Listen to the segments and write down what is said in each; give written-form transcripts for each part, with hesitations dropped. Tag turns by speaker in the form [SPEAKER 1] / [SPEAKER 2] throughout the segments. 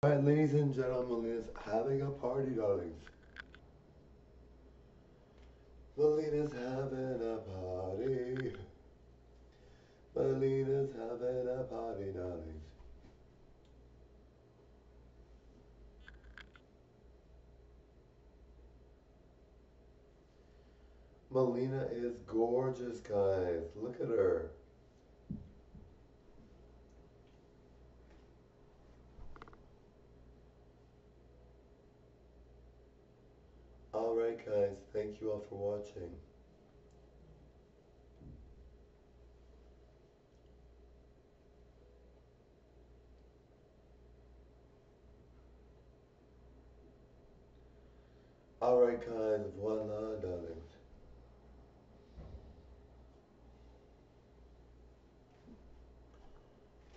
[SPEAKER 1] Alright, ladies and gentlemen, Melina's having a party, darlings. Melina's having a party. Melina's having a party, darlings. Melina is gorgeous, guys. Look at her. Alright, guys, thank you all for watching. Alright, guys, voila, darlings.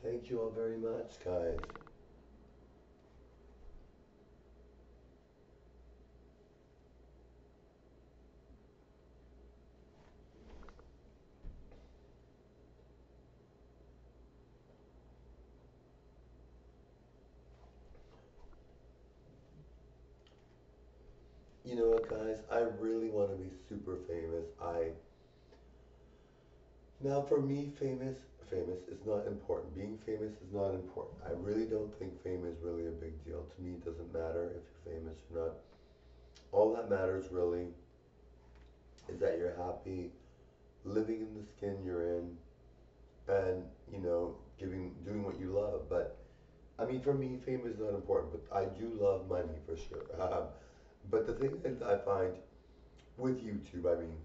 [SPEAKER 1] Thank you all very much, guys. You know what, guys? I really want to be super famous. Now, for me, famous is not important. Being famous is not important. I really don't think fame is really a big deal. To me, it doesn't matter if you're famous or not. All that matters really is that you're happy, living in the skin you're in, and doing what you love. But I mean, for me, fame is not important. But I do love money for sure. But the thing that I find with YouTube, I mean,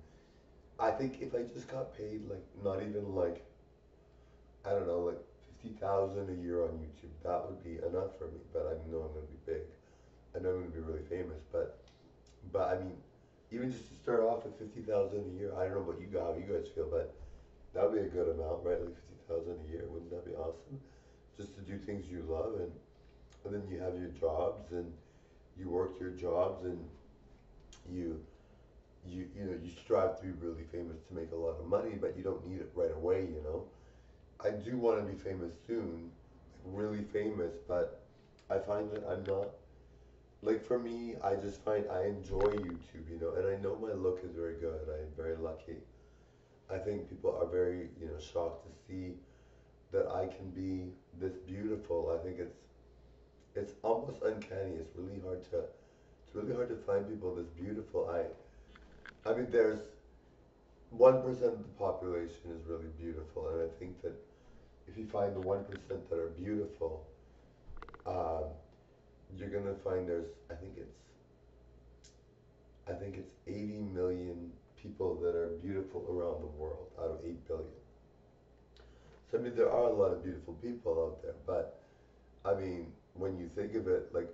[SPEAKER 1] I think if I just got paid like not even like I don't know, like 50,000 a year on YouTube, that would be enough for me. But I know I'm going to be big. I know I'm going to be really famous. But I mean, even just to start off with 50,000 a year, I don't know about you guys, how you guys feel, but that would be a good amount, right? Like 50,000 a year. Wouldn't that be awesome? Just to do things you love, and then you have your jobs, and you work your jobs, and you you strive to be really famous to make a lot of money, but you don't need it right away. I do want to be famous soon, like really famous, but I find that I'm not. Like for me, I just find I enjoy YouTube, and I know my look is very good. I am very lucky. I think people are very, shocked to see that I can be this beautiful. I think it's almost uncanny. It's really hard to find people this beautiful. I mean, there's 1% of the population is really beautiful, and I think that if you find the 1% that are beautiful, um, you're gonna find I think it's 80 million people that are beautiful around the world out of 8 billion. So I mean, there are a lot of beautiful people out there, but I mean, when you think of it, like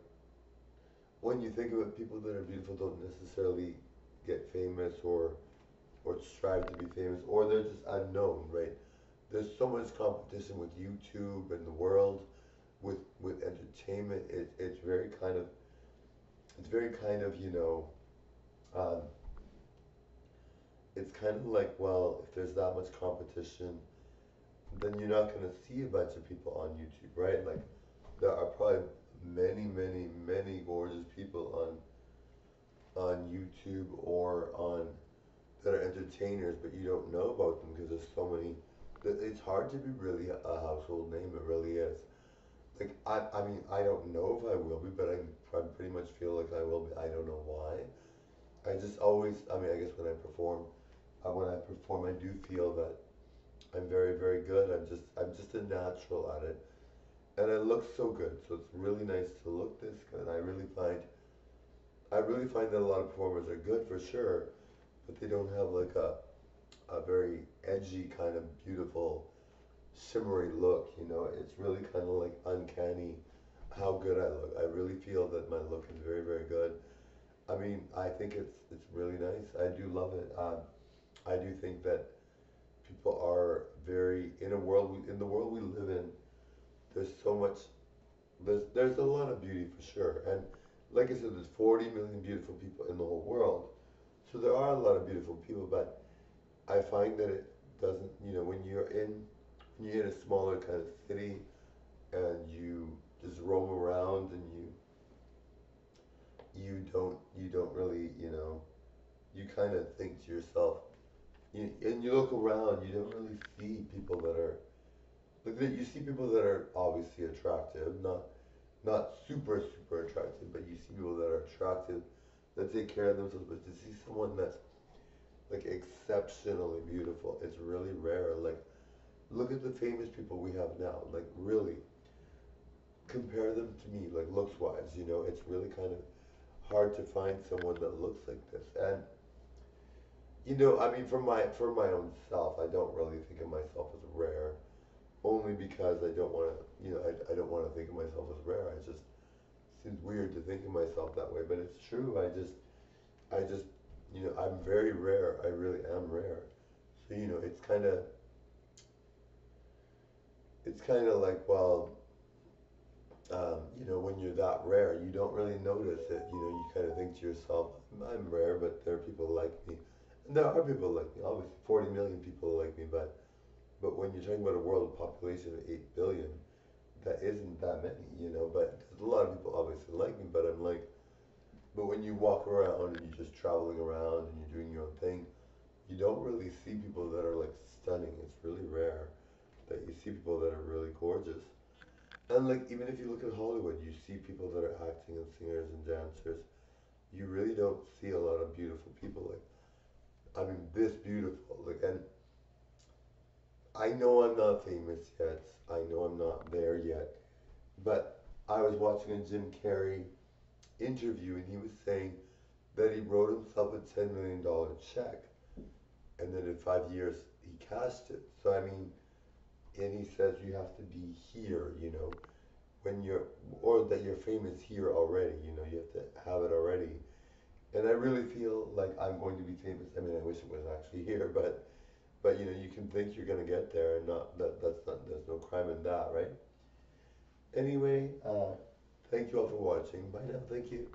[SPEAKER 1] when you think of it, people that are beautiful don't necessarily get famous or strive to be famous, or they're just unknown, right? There's so much competition with YouTube and the world, with entertainment. It's very kind of um, it's kind of like, well, if there's that much competition, then you're not going to see a bunch of people on YouTube, right? Like there are probably many gorgeous people on YouTube or on that are entertainers, but you don't know about them because there's so many. It's hard to be really a household name. It really is. Like I mean, I don't know if I will be, but I pretty much feel like I will be. I don't know why. I just always. I mean, I guess when I perform, I do feel that I'm very good. I'm just a natural at it, and it looks so good. So it's really nice to look this good. I really find that a lot of performers are good for sure, but they don't have like a very edgy kind of beautiful shimmery look. It's really kind of like uncanny how good I look. I really feel that my look is very good. I mean, I think it's really nice. I do love it. I do think that people are very in the world we live in. There's so much. There's a lot of beauty for sure, and like I said, there's 40 million beautiful people in the whole world. So there are a lot of beautiful people, but I find that it doesn't. When you're in a smaller kind of city and you just roam around and really, you kind of think to yourself, and you look around, you don't really see people that are, like, you see people that are obviously attractive, not super, super attractive, but you see people that are attractive, that take care of themselves, but to see someone that's, like, exceptionally beautiful, it's really rare. Like, look at the famous people we have now, like, really, compare them to me, like, looks-wise, it's really kind of hard to find someone that looks like this. And I mean, for my own self, I don't really think of myself as rare, only because I don't want to, I don't want to think of myself as rare. I just seems weird to think of myself that way, but it's true. I just, I'm very rare. I really am rare. So it's kind of like, well, when you're that rare, you don't really notice it. You kind of think to yourself, I'm rare, but there are people like me. And there are people like me. Obviously, 40 million people like me, but when you're talking about a world population of 8 billion, that isn't that many, but there's a lot of people obviously like me, but I'm like, but when you walk around and you're just traveling around and you're doing your own thing, you don't really see people that are like stunning. It's really rare that you see people that are really gorgeous. And like, even if you look at Hollywood, you see people that are acting and singers and dancers. You really don't see a lot of beautiful people like, I mean, this beautiful. Like, and I know I'm not famous yet. I know I'm not there yet. But I was watching a Jim Carrey interview, and he was saying that he wrote himself a $10 million check, and then in 5 years he cashed it. So I mean, and he says you have to be here, when you're, or that you're famous here already. You have to have it already. And I really feel like I'm going to be famous. I mean, I wish it was actually here, but you can think you're gonna get there, and not that. That's not. There's no crime in that, right? Anyway, thank you all for watching. Bye now. Thank you.